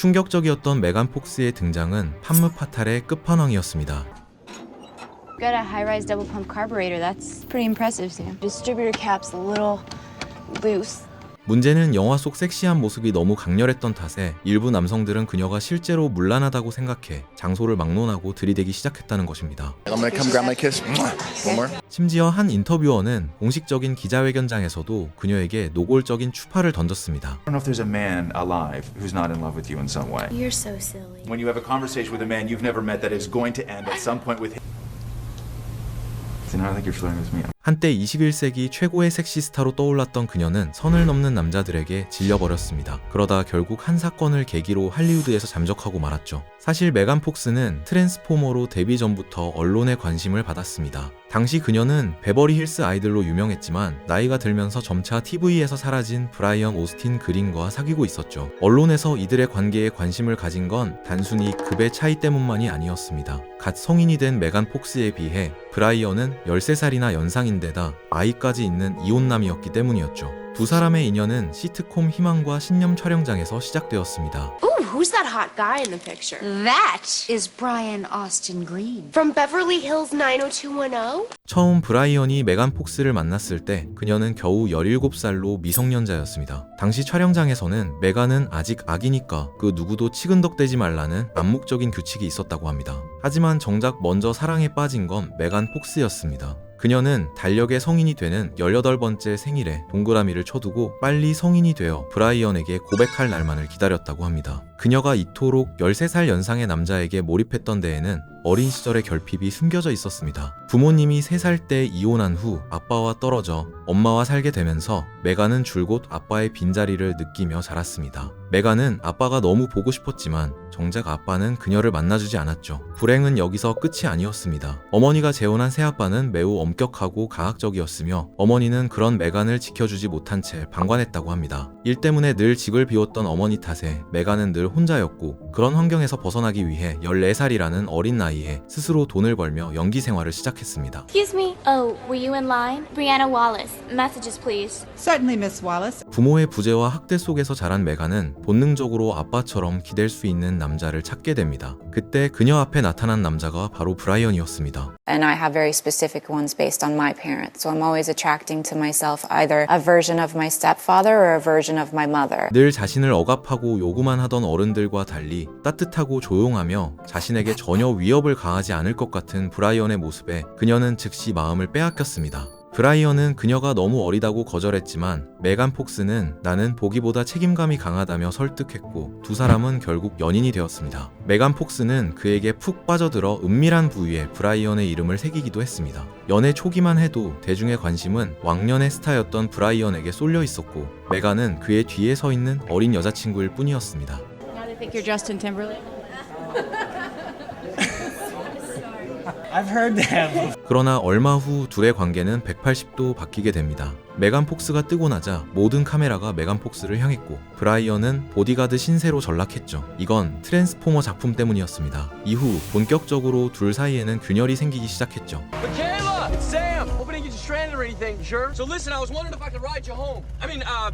충격적이었던 메간 폭스의 등장은 판무 파탈의 끝판왕이었습니다. Got a high-rise double pump carburetor. That's pretty impressive, Sam. Distributor cap's a little loose. 문제는 영화 속 섹시한 모습이 너무 강렬했던 탓에 일부 남성들은 그녀가 실제로 문란하다고 생각해 장소를 막론하고 들이대기 시작했다는 것입니다. 심지어 한 인터뷰어는 공식적인 기자회견장에서도 그녀에게 노골적인 추파를 던졌습니다. I don't know if there's a man alive who's not in love with you in some way. You're so silly. When you have a conversation with a man you've never met that is going to end at some point with him. So now I think you're flirting with me. 한때 21세기 최고의 섹시스타로 떠올랐던 그녀는 선을 넘는 남자들에게 질려버렸습니다. 그러다 결국 한 사건을 계기로 할리우드에서 잠적하고 말았죠. 사실 메간 폭스는 트랜스포머로 데뷔 전부터 언론의 관심을 받았습니다. 당시 그녀는 베버리 힐스 아이들로 유명했지만 나이가 들면서 점차 TV에서 사라진 브라이언 오스틴 그린과 사귀고 있었죠. 언론에서 이들의 관계에 관심을 가진 건 단순히 급의 차이 때문만이 아니었습니다. 갓 성인이 된 메간 폭스에 비해 브라이언은 13살이나 연상인데다 아이까지 있는 이혼남이었기 때문이었죠. 두 사람의 인연은 시트콤 희망과 신념 촬영장에서 시작되었습니다. Ooh, who's that hot guy in the picture? That is Brian Austin Green. From Beverly Hills 90210? 처음 브라이언이 메간 폭스를 만났을 때 그녀는 겨우 17살로 미성년자였습니다. 당시 촬영장에서는 메간은 아직 아기니까 그 누구도 치근덕대지 말라는 암묵적인 규칙이 있었다고 합니다. 하지만 정작 먼저 사랑에 빠진 건 메간 폭스였습니다. 그녀는 달력의 성인이 되는 18번째 생일에 동그라미를 쳐두고 빨리 성인이 되어 브라이언에게 고백할 날만을 기다렸다고 합니다. 그녀가 이토록 13살 연상의 남자에게 몰입했던 데에는 어린 시절의 결핍이 숨겨져 있었습니다. 부모님이 3살 때 이혼한 후 아빠와 떨어져 엄마와 살게 되면서 메간은 줄곧 아빠의 빈자리를 느끼며 자랐습니다. 메간은 아빠가 너무 보고 싶었지만 정작 아빠는 그녀를 만나주지 않았죠. 불행은 여기서 끝이 아니었습니다. 어머니가 재혼한 새아빠는 매우 엄격하고 가학적이었으며 어머니는 그런 메간을 지켜주지 못한 채 방관했다고 합니다. 일 때문에 늘 집을 비웠던 어머니 탓에 메간은 늘 혼자였고 그런 환경에서 벗어나기 위해 14살이라는 어린 나이에 스스로 돈을 벌며 연기 생활을 시작했습니다. Excuse me. Oh, were you in line? Brianna Wallace. Messages, please. Certainly, Miss Wallace. 부모의 부재와 학대 속에서 자란 메간은 본능적으로 아빠처럼 기댈 수 있는 남자를 찾게 됩니다. 그때 그녀 앞에 나타난 남자가 바로 브라이언이었습니다. And I have very specific ones based on my parents. So I'm always attracting to myself either a version of my stepfather or a version of my mother. 늘 자신을 억압하고 요구만 하던 어른들과 달리 따뜻하고 조용하며 자신에게 전혀 위협을 가하지 않을 것 같은 브라이언의 모습에 그녀는 즉시 마음을 빼앗겼습니다. 브라이언은 그녀가 너무 어리다고 거절했지만 메간 폭스는 나는 보기보다 책임감이 강하다며 설득했고 두 사람은 결국 연인이 되었습니다. 메간 폭스는 그에게 푹 빠져들어 은밀한 부위에 브라이언의 이름을 새기기도 했습니다. 연애 초기만 해도 대중의 관심은 왕년의 스타였던 브라이언에게 쏠려 있었고 메간은 그의 뒤에 서 있는 어린 여자친구일 뿐이었습니다. Now they think you're Justin Timberlake. I've heard that. 그러나 얼마 후 둘의 관계는 180도 바뀌게 됩니다. 메간 폭스가 뜨고 나자 모든 카메라가 메간 폭스를 향했고 브라이언은 보디가드 신세로 전락했죠. 이건 트랜스포머 작품 때문이었습니다. 이후 본격적으로 둘 사이에는 균열이 생기기 시작했죠. Michaela! It's Sam! Hope I didn't get you stranded or anything, sure? So listen, I was wondering if I could ride you home.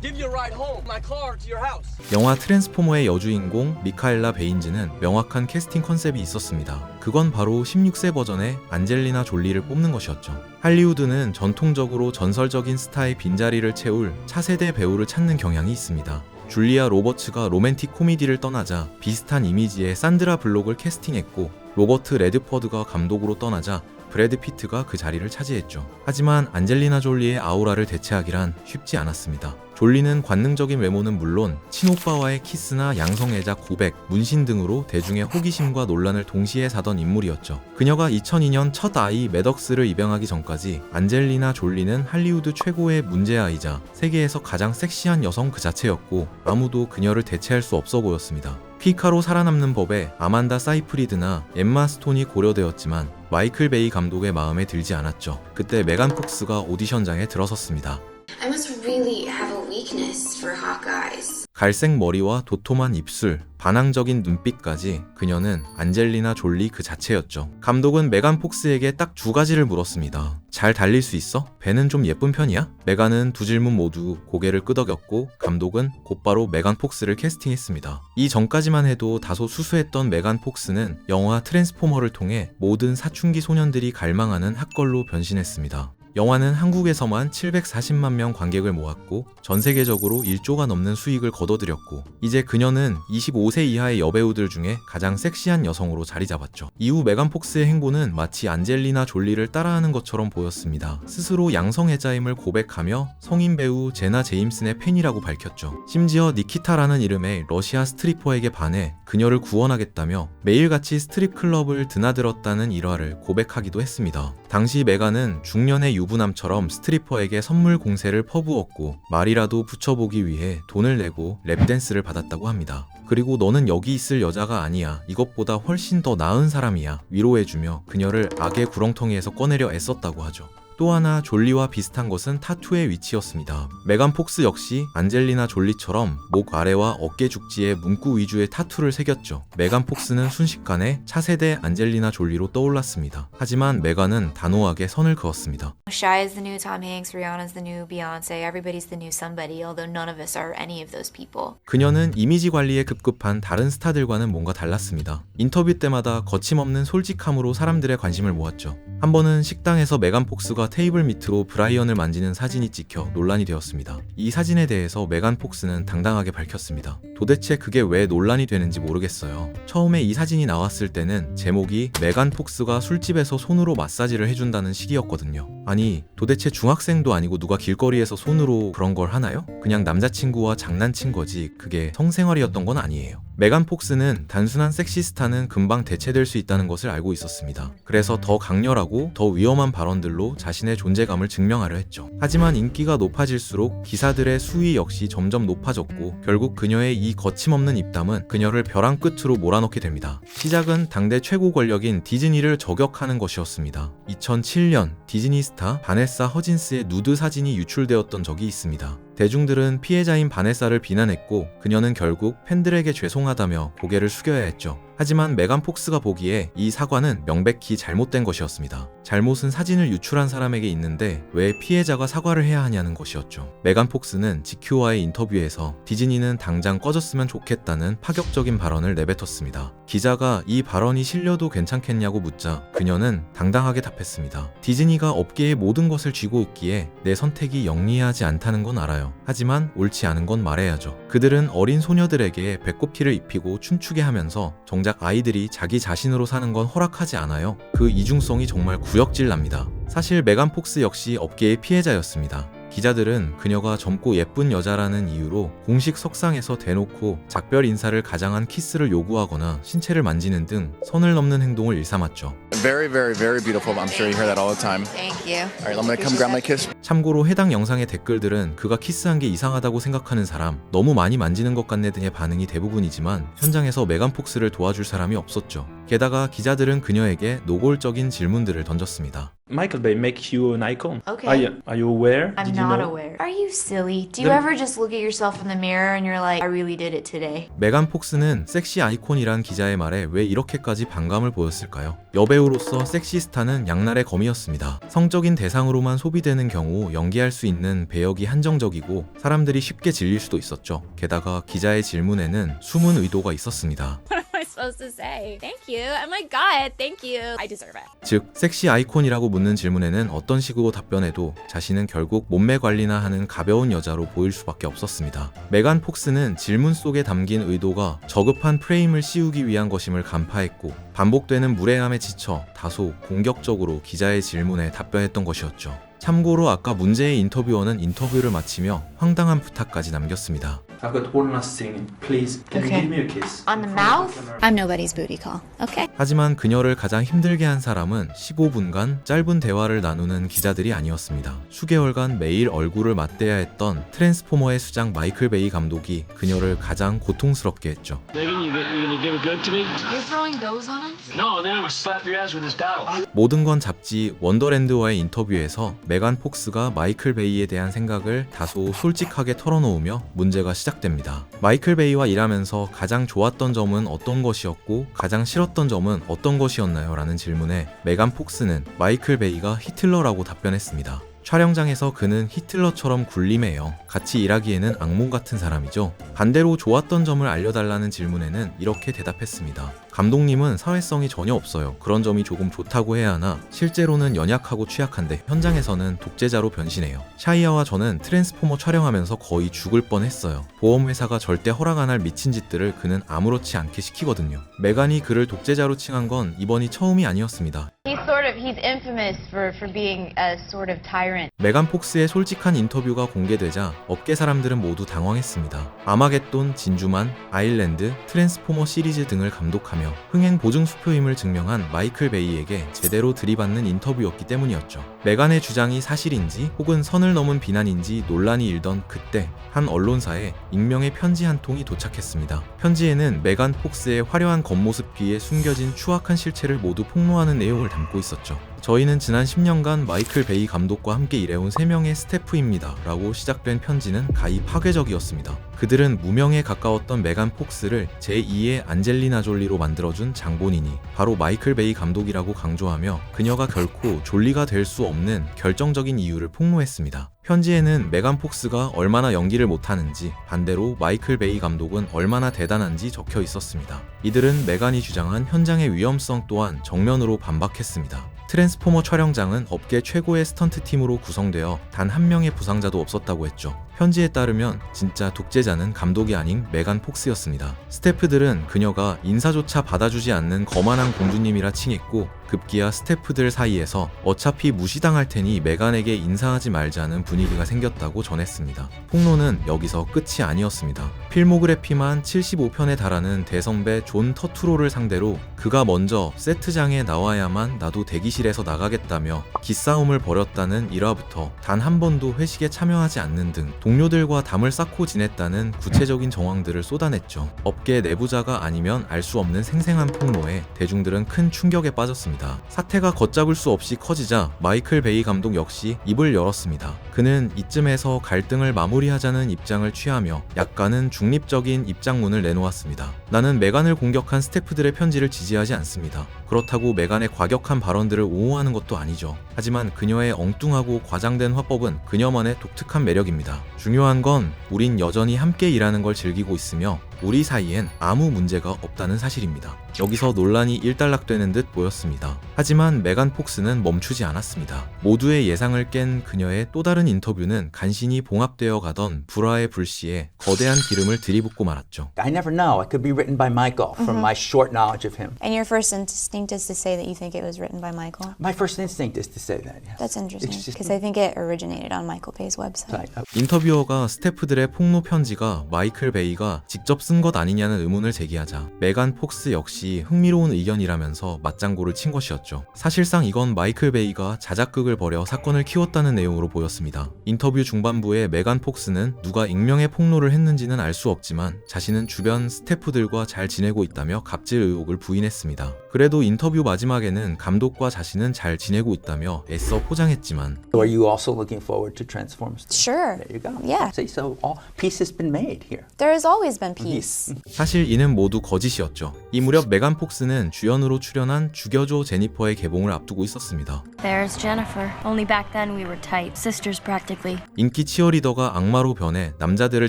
Give you a ride home. My car to your house. 영화 트랜스포머의 여주인공 미카엘라 베인즈는 명확한 캐스팅 컨셉이 있었습니다. 그건 바로 16세 버전의 안젤리나 졸리를 뽑는 것이었죠. 할리우드는 전통적으로 전설적인 스타의 빈자리를 채울 차세대 배우를 찾는 경향이 있습니다. 줄리아 로버츠가 로맨틱 코미디를 떠나자 비슷한 이미지의 산드라 블록을 캐스팅했고 로버트 레드퍼드가 감독으로 떠나자 브래드 피트가 그 자리를 차지했죠. 하지만 안젤리나 졸리의 아우라를 대체하기란 쉽지 않았습니다. 졸리는 관능적인 외모는 물론 친오빠와의 키스나 양성애자 고백, 문신 등으로 대중의 호기심과 논란을 동시에 사던 인물이었죠. 그녀가 2002년 첫 아이 매덕스를 입양하기 전까지 안젤리나 졸리는 할리우드 최고의 문제아이자 세계에서 가장 섹시한 여성 그 자체였고 아무도 그녀를 대체할 수 없어 보였습니다. 피카로 살아남는 법에 아만다 사이프리드나 엠마 스톤이 고려되었지만 마이클 베이 감독의 마음에 들지 않았죠. 그때 메간 폭스가 오디션장에 들어섰습니다. I must really have a weakness for hot guys. 갈색 머리와 도톰한 입술, 반항적인 눈빛까지 그녀는 안젤리나 졸리 그 자체였죠. 감독은 메간 폭스에게 딱 두 가지를 물었습니다. 잘 달릴 수 있어? 배는 좀 예쁜 편이야? 메간은 두 질문 모두 고개를 끄덕였고 감독은 곧바로 메간 폭스를 캐스팅했습니다. 이 전까지만 해도 다소 수수했던 메간 폭스는 영화 트랜스포머를 통해 모든 사춘기 소년들이 갈망하는 핫걸로 변신했습니다. 영화는 한국에서만 740만 명 관객을 모았고 전 세계적으로 1조가 넘는 수익을 거둬들였고 이제 그녀는 25세 이하의 여배우들 중에 가장 섹시한 여성으로 자리 잡았죠. 이후 메간 폭스의 행보는 마치 안젤리나 졸리를 따라하는 것처럼 보였습니다. 스스로 양성애자임을 고백하며 성인 배우 제나 제임슨의 팬이라고 밝혔죠. 심지어 니키타라는 이름의 러시아 스트리퍼에게 반해 그녀를 구원하겠다며 매일같이 스트립 클럽을 드나들었다는 일화를 고백하기도 했습니다. 당시 메간은 중년의 유부남처럼 스트리퍼에게 선물 공세를 퍼부었고 말이라도 붙여보기 위해 돈을 내고 랩댄스를 받았다고 합니다. 그리고 너는 여기 있을 여자가 아니야. 이것보다 훨씬 더 나은 사람이야. 위로해주며 그녀를 악의 구렁텅이에서 꺼내려 애썼다고 하죠. 또 하나 졸리와 비슷한 것은 타투의 위치였습니다. 메간 폭스 역시 안젤리나 졸리처럼 목 아래와 어깨 죽지에 문구 위주의 타투를 새겼죠. 메간 폭스는 순식간에 차세대 안젤리나 졸리로 떠올랐습니다. 하지만 메간은 단호하게 선을 그었습니다. Shia is the new Tom Hanks, Rihanna's the new Beyonce, everybody's the new somebody, although none of us are any of those people. 그녀는 이미지 관리에 급급한 다른 스타들과는 뭔가 달랐습니다. 인터뷰 때마다 거침없는 솔직함으로 사람들의 관심을 모았죠. 한 번은 식당에서 메간 폭스가 테이블 밑으로 브라이언을 만지는 사진이 찍혀 논란이 되었습니다. 이 사진에 대해서 메간 폭스는 당당하게 밝혔습니다. 도대체 그게 왜 논란이 되는지 모르겠어요. 처음에 이 사진이 나왔을 때는 제목이 메간 폭스가 술집에서 손으로 마사지를 해준다는 식이었거든요. 아니 도대체 중학생도 아니고 누가 길거리에서 손으로 그런 걸 하나요? 그냥 남자친구와 장난친 거지 그게 성생활이었던 건 아니에요. 메간 폭스는 단순한 섹시스타는 금방 대체될 수 있다는 것을 알고 있었습니다. 그래서 더 강렬하고 더 위험한 발언들로 자신의 존재감을 증명하려 했죠. 하지만 인기가 높아질수록 기사들의 수위 역시 점점 높아졌고 결국 그녀의 이 거침없는 입담은 그녀를 벼랑 끝으로 몰아넣게 됩니다. 시작은 당대 최고 권력인 디즈니를 저격하는 것이었습니다. 2007년 디즈니 스타 바네사 허진스의 누드 사진이 유출되었던 적이 있습니다. 대중들은 피해자인 바네사를 비난했고 그녀는 결국 팬들에게 죄송하다며 고개를 숙여야 했죠. 하지만 메간 폭스가 보기에 이 사과는 명백히 잘못된 것이었습니다. 잘못은 사진을 유출한 사람에게 있는데 왜 피해자가 사과를 해야 하냐는 것이었죠. 메간 폭스는 GQ와의 인터뷰에서 디즈니는 당장 꺼졌으면 좋겠다는 파격적인 발언을 내뱉었습니다. 기자가 이 발언이 실려도 괜찮겠냐고 묻자 그녀는 당당하게 답했습니다. 디즈니가 업계의 모든 것을 쥐고 있기에 내 선택이 영리하지 않다는 건 알아요. 하지만 옳지 않은 건 말해야죠. 그들은 어린 소녀들에게 배꼽티를 입히고 춤추게 하면서 정작 아이들이 자기 자신으로 사는 건 허락하지 않아요. 그 이중성이 정말 구역질 납니다. 사실 메간 폭스 역시 업계의 피해자였습니다. 기자들은 그녀가 젊고 예쁜 여자라는 이유로 공식 석상에서 대놓고 작별 인사를 가장한 키스를 요구하거나 신체를 만지는 등 선을 넘는 행동을 일삼았죠. Very, very, very beautiful. I'm sure you hear that all the time. Thank you. All right, I'm gonna come grab my kiss. 참고로 해당 영상의 댓글들은 그가 키스한 게 이상하다고 생각하는 사람, 너무 많이 만지는 것 같네 등의 반응이 대부분이지만 현장에서 메간 폭스를 도와줄 사람이 없었죠. 게다가 기자들은 그녀에게 노골적인 질문들을 던졌습니다. Michael Bay make you an icon. Okay. Are you aware? I'm Did you not know? aware. Are you silly? Do you ever just look at yourself in the mirror and you're like, I really did it today? 메간 폭스는 섹시 아이콘이란 기자의 말에 왜 이렇게까지 반감을 보였을까요? 여배우로서 섹시 스타는 양날의 검이었습니다. 성적인 대상으로만 소비되는 경우 연기할 수 있는 배역이 한정적이고 사람들이 쉽게 질릴 수도 있었죠. 게다가 기자의 질문에는 숨은 의도가 있었습니다. What am I supposed to say? Thank you. Oh my god, thank you. I deserve it. 즉 섹시 아이콘이라고 묻는 질문에는 어떤 식으로 답변해도 자신은 결국 몸매 관리나 하는 가벼운 여자로 보일 수밖에 없었습니다. 메간 폭스는 질문 속에 담긴 의도가 저급한 프레임을 씌우기 위한 것임을 간파했고 반복되는 무례함에 지쳐 다소 공격적으로 기자의 질문에 답변했던 것이었죠. 참고로 아까 문제의 인터뷰어는 인터뷰를 마치며 황당한 부탁까지 남겼습니다. I've got one last thing. Please, can you Okay. give me a kiss? On the mouth? I'm nobody's booty call. Okay. 하지만 그녀를 가장 힘들게 한 사람은 15분간 짧은 대화를 나누는 기자들이 아니었습니다. 수개월간 매일 얼굴을 맞대야 했던 트랜스포머의 수장 마이클 베이 감독이 그녀를 가장 고통스럽게 했죠. Megan, you gonna give it good to me? You're throwing those on him? No, and then I'm gonna slap your ass with this towel. 모든 건 잡지 원더랜드와의 인터뷰에서 메간 폭스가 마이클 베이에 대한 생각을 다소 솔직하게 털어놓으며 문제가 시작됐습니다. 시작됩니다. 마이클 베이와 일하면서 가장 좋았던 점은 어떤 것이었고 가장 싫었던 점은 어떤 것이었나요? 라는 질문에 메간 폭스는 마이클 베이가 히틀러라고 답변했습니다. 촬영장에서 그는 히틀러처럼 군림해요. 같이 일하기에는 악몽 같은 사람이죠. 반대로 좋았던 점을 알려달라는 질문에는 이렇게 대답했습니다. 감독님은 사회성이 전혀 없어요. 그런 점이 조금 좋다고 해야 하나 실제로는 연약하고 취약한데 현장에서는 독재자로 변신해요. 샤이아와 저는 트랜스포머 촬영하면서 거의 죽을 뻔했어요. 보험회사가 절대 허락 안 할 미친 짓들을 그는 아무렇지 않게 시키거든요. 메간이 그를 독재자로 칭한 건 이번이 처음이 아니었습니다. He's infamous for being a sort of tyrant. 메간 폭스의 솔직한 인터뷰가 공개되자 업계 사람들은 모두 당황했습니다. 아마겟돈, 진주만, 아일랜드, 트랜스포머 시리즈 등을 감독하며 흥행 보증 수표임을 증명한 마이클 베이에게 제대로 들이받는 인터뷰였기 때문이었죠. 메간의 주장이 사실인지 혹은 선을 넘은 비난인지 논란이 일던 그때 한 언론사에 익명의 편지 한 통이 도착했습니다. 편지에는 메간 폭스의 화려한 겉모습 뒤에 숨겨진 추악한 실체를 모두 폭로하는 내용을 담고 있었죠. 저희는 지난 10년간 마이클 베이 감독과 함께 일해온 3명의 스태프입니다. 라고 시작된 편지는 가히 파괴적이었습니다. 그들은 무명에 가까웠던 메간 폭스를 제2의 안젤리나 졸리로 만들어준 장본인이 바로 마이클 베이 감독이라고 강조하며 그녀가 결코 졸리가 될 수 없는 결정적인 이유를 폭로했습니다. 편지에는 메간 폭스가 얼마나 연기를 못하는지, 반대로 마이클 베이 감독은 얼마나 대단한지 적혀 있었습니다. 이들은 메간이 주장한 현장의 위험성 또한 정면으로 반박했습니다. 트랜스포머 촬영장은 업계 최고의 스턴트 팀으로 구성되어 단 한 명의 부상자도 없었다고 했죠. 편지에 따르면 진짜 독재자는 감독이 아닌 메간 폭스였습니다. 스태프들은 그녀가 인사조차 받아주지 않는 거만한 공주님이라 칭했고 급기야 스태프들 사이에서 어차피 무시당할 테니 메간에게 인사하지 말자는 분위기가 생겼다고 전했습니다. 폭로는 여기서 끝이 아니었습니다. 필모그래피만 75편에 달하는 대선배 존 터투로를 상대로 그가 먼저 세트장에 나와야만 나도 대기실에서 나가겠다며 기싸움을 벌였다는 일화부터 단 한 번도 회식에 참여하지 않는 등 동료들과 담을 쌓고 지냈다는 구체적인 정황들을 쏟아냈죠. 업계 내부자가 아니면 알 수 없는 생생한 폭로에 대중들은 큰 충격에 빠졌습니다. 사태가 걷잡을 수 없이 커지자 마이클 베이 감독 역시 입을 열었습니다. 그는 이쯤에서 갈등을 마무리하자는 입장을 취하며 약간은 중립적인 입장문을 내놓았습니다. 나는 메간을 공격한 스태프들의 편지를 지지하지 않습니다. 그렇다고 메간의 과격한 발언들을 옹호하는 것도 아니죠. 하지만 그녀의 엉뚱하고 과장된 화법은 그녀만의 독특한 매력입니다. 중요한 건 우린 여전히 함께 일하는 걸 즐기고 있으며 우리 사이엔 아무 문제가 없다는 사실입니다. 여기서 논란이 일단락되는 듯 보였습니다. 하지만 메간 폭스는 멈추지 않았습니다. 모두의 예상을 깬 그녀의 또 다른 인터뷰는 간신히 봉합되어 가던 불화의 불씨에 거대한 기름을 들이붓고 말았죠. I never know. It could be written by Michael from my short knowledge of him. And your first instinct is to say that you think it was written by Michael? My first instinct is to say that, yes. That's interesting, It's just- because I think it originated on Michael Bay's website. Right. 인터뷰어가 스태프들의 폭로 편지가 마이클 베이가 직접 쓴 것 아니냐는 의문을 제기하자 메간 폭스 역시 흥미로운 의견이라면서 맞장구를 친 것이었죠. 사실상 이건 마이클 베이가 자작극을 벌여 사건을 키웠다는 내용으로 보였습니다. 인터뷰 중반부에 메간 폭스는 누가 익명의 폭로를 했는지는 알 수 없지만 자신은 주변 스태프들과 잘 지내고 있다며 갑질 의혹을 부인했습니다. 그래도 인터뷰 마지막에는 감독과 자신은 잘 지내고 있다며 애써 포장했지만 So are you also looking forward to Transformers? Sure. There you go. Yeah. See, so all peace has been made here. There has always been peace. 사실 이는 모두 거짓이었죠. 이 무렵 메간 폭스는 주연으로 출연한 죽여줘 제니퍼의 개봉을 앞두고 있었습니다. There's Jennifer. Only back then we were tight. Sisters practically. 인기 치어리더가 악마로 변해 남자들을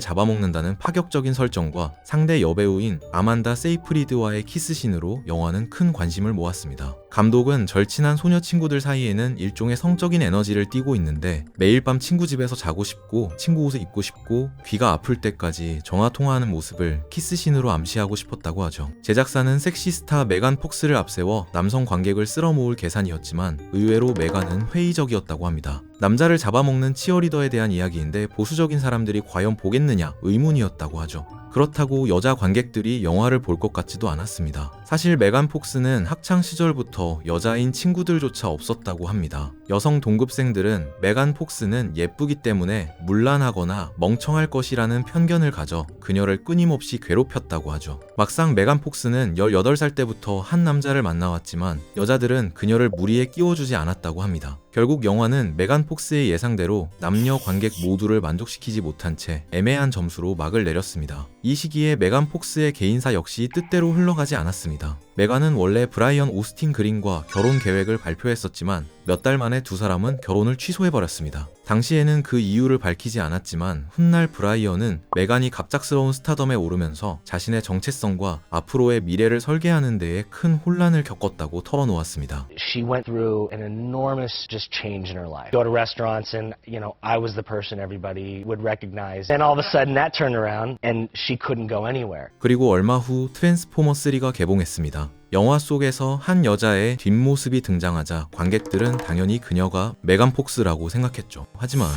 잡아먹는다는 파격적인 설정과 상대 여배우인 아만다 세이프리드와의 키스신으로 영화는 큰 관심을 모았습니다. 감독은 절친한 소녀 친구들 사이에는 일종의 성적인 에너지를 띠고 있는데 매일 밤 친구 집에서 자고 싶고 친구 옷을 입고 싶고 귀가 아플 때까지 전화통화하는 모습을 키스신으로 암시하고 싶었다고 하죠. 제작사는 섹시스타 메간 폭스를 앞세워 남성 관객을 쓸어모을 계산이었지만 의외로 메간은 회의적이었다고 합니다. 남자를 잡아먹는 치어리더에 대한 이야기인데 보수적인 사람들이 과연 보겠느냐 의문이었다고 하죠. 그렇다고 여자 관객들이 영화를 볼 것 같지도 않았습니다. 사실 메간 폭스는 학창 시절부터 여자인 친구들조차 없었다고 합니다. 여성 동급생들은 메간 폭스는 예쁘기 때문에 문란하거나 멍청할 것이라는 편견을 가져 그녀를 끊임없이 괴롭혔다고 하죠. 막상 메간 폭스는 18살 때부터 한 남자를 만나왔지만 여자들은 그녀를 무리에 끼워주지 않았다고 합니다. 결국 영화는 메간 폭스의 예상대로 남녀 관객 모두를 만족시키지 못한 채 애매한 점수로 막을 내렸습니다. 이 시기에 메간 폭스의 개인사 역시 뜻대로 흘러가지 않았습니다. 메간은 원래 브라이언 오스틴 그린과 결혼 계획을 발표했었지만 몇 달 만에 두 사람은 결혼을 취소해버렸습니다. 당시에는 그 이유를 밝히지 않았지만 훗날 브라이언은 메간이 갑작스러운 스타덤에 오르면서 자신의 정체성과 앞으로의 미래를 설계하는 데에 큰 혼란을 겪었다고 털어놓았습니다. She went through an enormous just change in her life. Go to restaurants and, I was the person everybody would recognize. And all of a sudden that turned around and she couldn't go anywhere. 그리고 얼마 후 트랜스포머 3가 개봉했습니다. 영화 속에서 한 여자의 뒷모습이 등장하자 관객들은 당연히 그녀가 메간 폭스라고 생각했죠. 하지만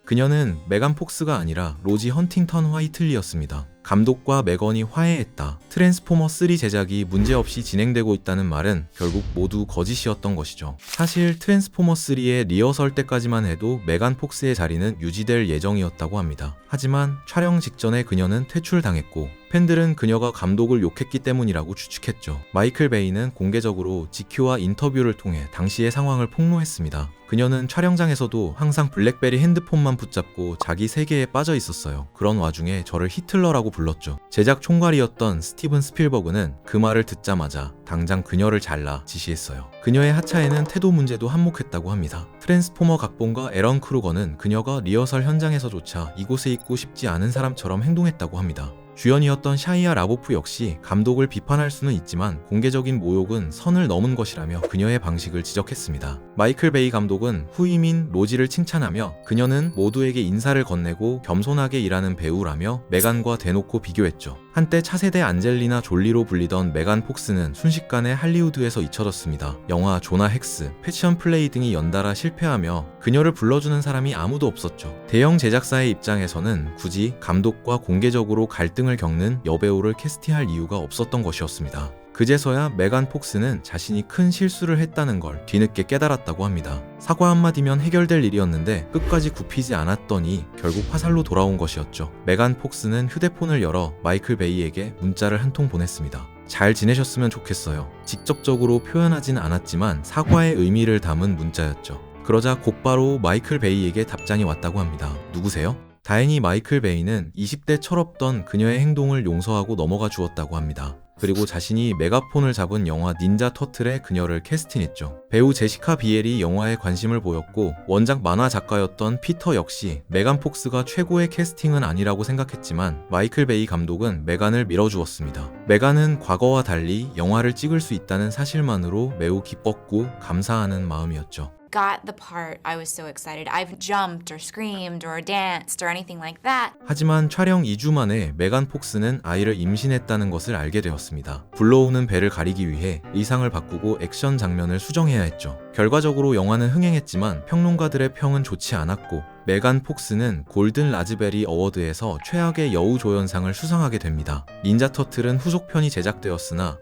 그녀는 메간 폭스가 아니라 로지 헌팅턴 화이틀리였습니다. 감독과 메건이 화해했다. 트랜스포머 3 제작이 문제없이 진행되고 있다는 말은 결국 모두 거짓이었던 것이죠. 사실 트랜스포머 3의 리허설 때까지만 해도 메간 폭스의 자리는 유지될 예정이었다고 합니다. 하지만 촬영 직전에 그녀는 퇴출당했고 팬들은 그녀가 감독을 욕했기 때문이라고 추측했죠. 마이클 베이는 공개적으로 GQ와 인터뷰를 통해 당시의 상황을 폭로했습니다. 그녀는 촬영장에서도 항상 블랙베리 핸드폰만 붙잡고 자기 세계에 빠져 있었어요. 그런 와중에 저를 히틀러라고 불렀죠. 제작 총괄이었던 스티븐 스필버그는 그 말을 듣자마자 당장 그녀를 잘라 지시했어요. 그녀의 하차에는 태도 문제도 한몫했다고 합니다. 트랜스포머 각본가 에런 크루거는 그녀가 리허설 현장에서조차 이곳에 있고 싶지 않은 사람처럼 행동했다고 합니다. 주연이었던 샤이아 라보프 역시 감독을 비판할 수는 있지만 공개적인 모욕은 선을 넘은 것이라며 그녀의 방식을 지적했습니다. 마이클 베이 감독은 후임인 로지를 칭찬하며 그녀는 모두에게 인사를 건네고 겸손하게 일하는 배우라며 메간과 대놓고 비교했죠. 한때 차세대 안젤리나 졸리로 불리던 메간 폭스는 순식간에 할리우드에서 잊혀졌습니다. 영화 조나 헥스, 패션 플레이 등이 연달아 실패하며 그녀를 불러주는 사람이 아무도 없었죠. 대형 제작사의 입장에서는 굳이 감독과 공개적으로 갈등을 겪는 여배우를 캐스팅할 이유가 없었던 것이었습니다. 그제서야 메간 폭스는 자신이 큰 실수를 했다는 걸 뒤늦게 깨달았다고 합니다. 사과 한마디면 해결될 일이었는데 끝까지 굽히지 않았더니 결국 화살로 돌아온 것이었죠. 메간 폭스는 휴대폰을 열어 마이클 베이에게 문자를 한 통 보냈습니다. 잘 지내셨으면 좋겠어요. 직접적으로 표현하진 않았지만 사과의 의미를 담은 문자였죠. 그러자 곧바로 마이클 베이에게 답장이 왔다고 합니다. 누구세요? 다행히 마이클 베이는 20대 철없던 그녀의 행동을 용서하고 넘어가 주었다고 합니다. 그리고 자신이 메가폰을 잡은 영화 닌자 터틀에 그녀를 캐스팅했죠. 배우 제시카 비엘이 영화에 관심을 보였고 원작 만화 작가였던 피터 역시 메간 폭스가 최고의 캐스팅은 아니라고 생각했지만 마이클 베이 감독은 메간을 밀어주었습니다. 메간은 과거와 달리 영화를 찍을 수 있다는 사실만으로 매우 기뻤고 감사하는 마음이었죠. Got the part, I was so excited. I've jumped or screamed or danced or anything like that. 하지만 촬영 2주 만에 메간 폭스는 아이를 임신했다는 것을 알게 되었습니다. 불러오는 배를 가리기 위해 의상을 바꾸고 액션 장면을 수정해야 했죠. 결과적으로 영화는 흥행했지만 평론가들의 평은 좋지 않았고 메간 폭스는 골든 라즈베리 어워드에서 최악의 여우 조연상을 수상하게 됩니다. 닌자 터틀은 후속편이 제작되었으나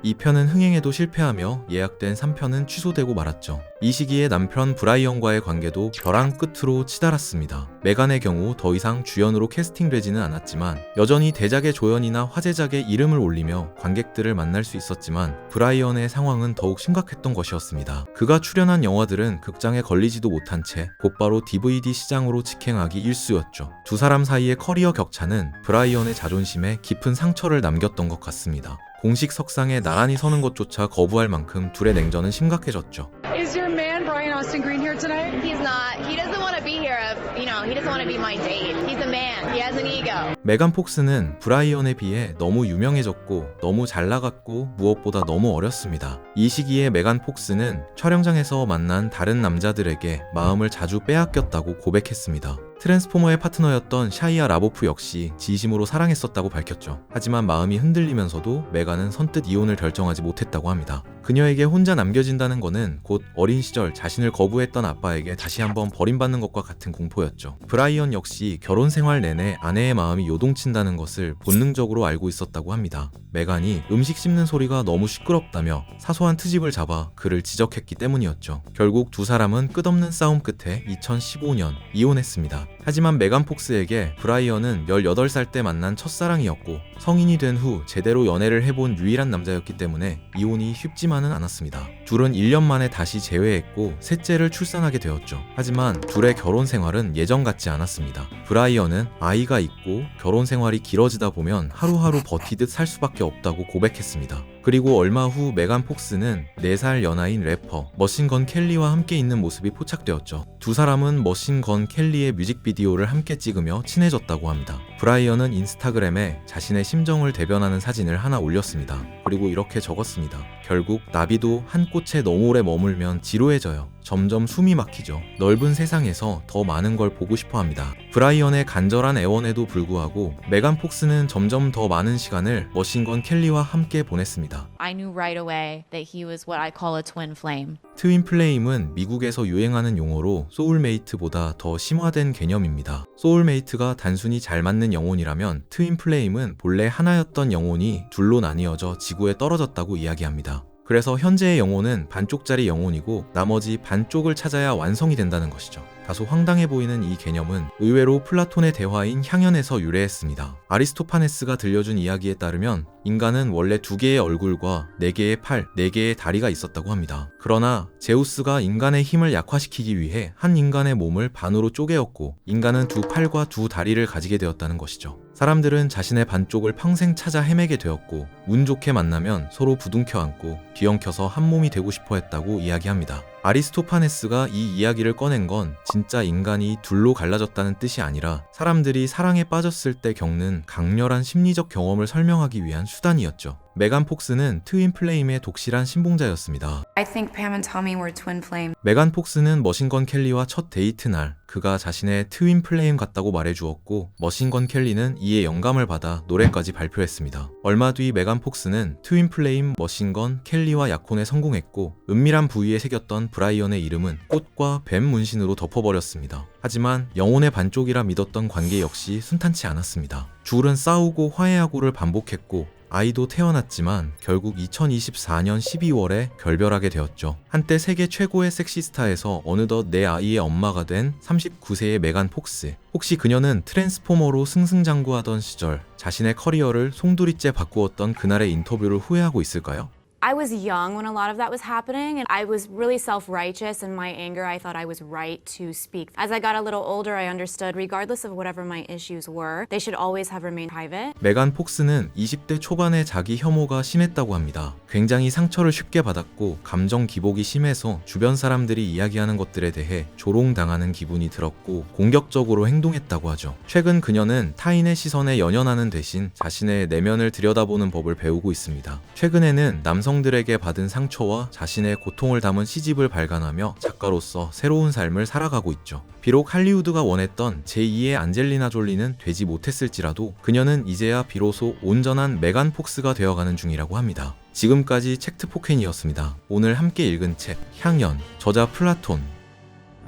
이 편은 흥행에도 실패하며 예약된 3편은 취소되고 말았죠. 이 시기에 남편 브라이언과의 관계도 벼랑 끝으로 치달았습니다. 메간의 경우 더 이상 주연으로 캐스팅되지는 않았지만 여전히 대작의 조연이나 화제작의 이름을 올리며 관객들을 만날 수 있었지만 브라이언의 상황은 더욱 심각했던 것이었습니다. 그가 출연한 영화들은 극장에 걸리지도 못한 채 곧바로 DVD 시장으로 직행하기 일쑤였죠. 두 사람 사이의 커리어 격차는 브라이언의 자존심에 깊은 상처를 남겼던 것 같습니다. 공식 석상에 나란히 서는 것조차 거부할 만큼 둘의 냉전은 심각해졌죠. Is your man Brian Austin Green here tonight? He's not. He doesn't want to be here. He doesn't want to be my date. He's a man. He has an ego. 메간 폭스는 브라이언에 비해 너무 유명해졌고 너무 잘 나갔고 무엇보다 너무 어렸습니다. 이 시기에 메간 폭스는 촬영장에서 만난 다른 남자들에게 마음을 자주 빼앗겼다고 고백했습니다. 트랜스포머의 파트너였던 샤이아 라보프 역시 진심으로 사랑했었다고 밝혔죠. 하지만 마음이 흔들리면서도 메간은 선뜻 이혼을 결정하지 못했다고 합니다. 그녀에게 혼자 남겨진다는 것은 곧 어린 시절 자신을 거부했던 아빠에게 다시 한번 버림받는 것과 같은 공포였죠. 브라이언 역시 결혼 생활 내내 아내의 마음이 요동친다는 것을 본능적으로 알고 있었다고 합니다. 메간이 음식 씹는 소리가 너무 시끄럽다며 사소한 트집을 잡아 그를 지적했기 때문이었죠. 결국 두 사람은 끝없는 싸움 끝에 2015년 이혼했습니다. 하지만 메간 폭스에게 브라이언은 18살 때 만난 첫사랑이었고 성인이 된 후 제대로 연애를 해본 유일한 남자였기 때문에 이혼이 쉽지만은 않았습니다. 둘은 1년 만에 다시 재회했고 셋째를 출산하게 되었죠. 하지만 둘의 결혼 생활은 예전 같지 않았습니다. 브라이언은 아이가 있고 결혼 생활이 길어지다 보면 하루하루 버티듯 살 수밖에 없다고 고백했습니다. 그리고 얼마 후 메간 폭스는 4살 연하인 래퍼 머신건 켈리와 함께 있는 모습이 포착되었죠. 두 사람은 머신건 켈리의 뮤직비디오를 함께 찍으며 친해졌다고 합니다. 브라이언은 인스타그램에 자신의 심정을 대변하는 사진을 하나 올렸습니다. 그리고 이렇게 적었습니다. 결국 나비도 한 꽃에 너무 오래 머물면 지루해져요. 점점 숨이 막히죠. 넓은 세상에서 더 많은 걸 보고 싶어 합니다. 브라이언의 간절한 애원에도 불구하고 메간 폭스는 점점 더 많은 시간을 머신건 켈리와 함께 보냈습니다. I knew right away that he was what I call a twin flame. 트윈 플레임은 미국에서 유행하는 용어로 소울메이트보다 더 심화된 개념입니다. 소울메이트가 단순히 잘 맞는 영혼이라면 트윈 플레임은 본래 하나였던 영혼이 둘로 나뉘어져 지구에 떨어졌다고 이야기합니다. 그래서 현재의 영혼은 반쪽짜리 영혼이고 나머지 반쪽을 찾아야 완성이 된다는 것이죠. 다소 황당해 보이는 이 개념은 의외로 플라톤의 대화인 향연에서 유래했습니다. 아리스토파네스가 들려준 이야기에 따르면 인간은 원래 2개의 얼굴과 4개의 팔, 4개의 다리가 있었다고 합니다. 그러나 제우스가 인간의 힘을 약화시키기 위해 한 인간의 몸을 반으로 쪼개었고 인간은 2 팔과 2 다리를 가지게 되었다는 것이죠. 사람들은 자신의 반쪽을 평생 찾아 헤매게 되었고 운 좋게 만나면 서로 부둥켜 안고 뒤엉켜서 한 몸이 되고 싶어 했다고 이야기합니다. 아리스토파네스가 이 이야기를 꺼낸 건 진짜 인간이 둘로 갈라졌다는 뜻이 아니라 사람들이 사랑에 빠졌을 때 겪는 강렬한 심리적 경험을 설명하기 위한 수단이었죠. 메간 폭스는 트윈 플레임의 독실한 신봉자였습니다. I think Pam and Tommy were twin flame. 메간 폭스는 머신건 켈리와 첫 데이트 날 그가 자신의 트윈 플레임 같다고 말해주었고 머신건 켈리는 이에 영감을 받아 노래까지 발표했습니다. 얼마 뒤 메간 폭스는 트윈 플레임 머신건 켈리와 약혼에 성공했고 은밀한 부위에 새겼던 브라이언의 이름은 꽃과 뱀 문신으로 덮어버렸습니다. 하지만 영혼의 반쪽이라 믿었던 관계 역시 순탄치 않았습니다. 둘은 싸우고 화해하고를 반복했고 아이도 태어났지만 결국 2024년 12월에 결별하게 되었죠. 한때 세계 최고의 섹시스타에서 어느덧 내 아이의 엄마가 된 39세의 메간 폭스. 혹시 그녀는 트랜스포머로 승승장구하던 시절 자신의 커리어를 송두리째 바꾸었던 그날의 인터뷰를 후회하고 있을까요? I was young when a lot of that was happening, and I was really self-righteous. In my anger, I thought I was right to speak. As I got a little older, I understood, regardless of whatever my issues were, they should always have remained private. 메간 폭스는 20대 초반에 자기 혐오가 심했다고 합니다. 굉장히 상처를 쉽게 받았고 감정 기복이 심해서 주변 사람들이 이야기하는 것들에 대해 조롱당하는 기분이 들었고 공격적으로 행동했다고 하죠. 최근 그녀는 타인의 시선에 연연하는 대신 자신의 내면을 들여다보는 법을 배우고 있습니다. 최근에는 남성들에게 받은 상처와 자신의 고통을 담은 시집을 발간하며 작가로서 새로운 삶을 살아가고 있죠. 비록 할리우드가 원했던 제2의 안젤리나 졸리는 되지 못했을지라도 그녀는 이제야 비로소 온전한 메간 폭스가 되어가는 중이라고 합니다. 지금까지 책트포켄이었습니다. 오늘 함께 읽은 책 향연, 저자 플라톤.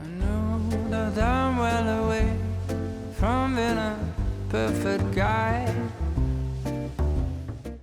I know that I'm well away from being a perfect guy.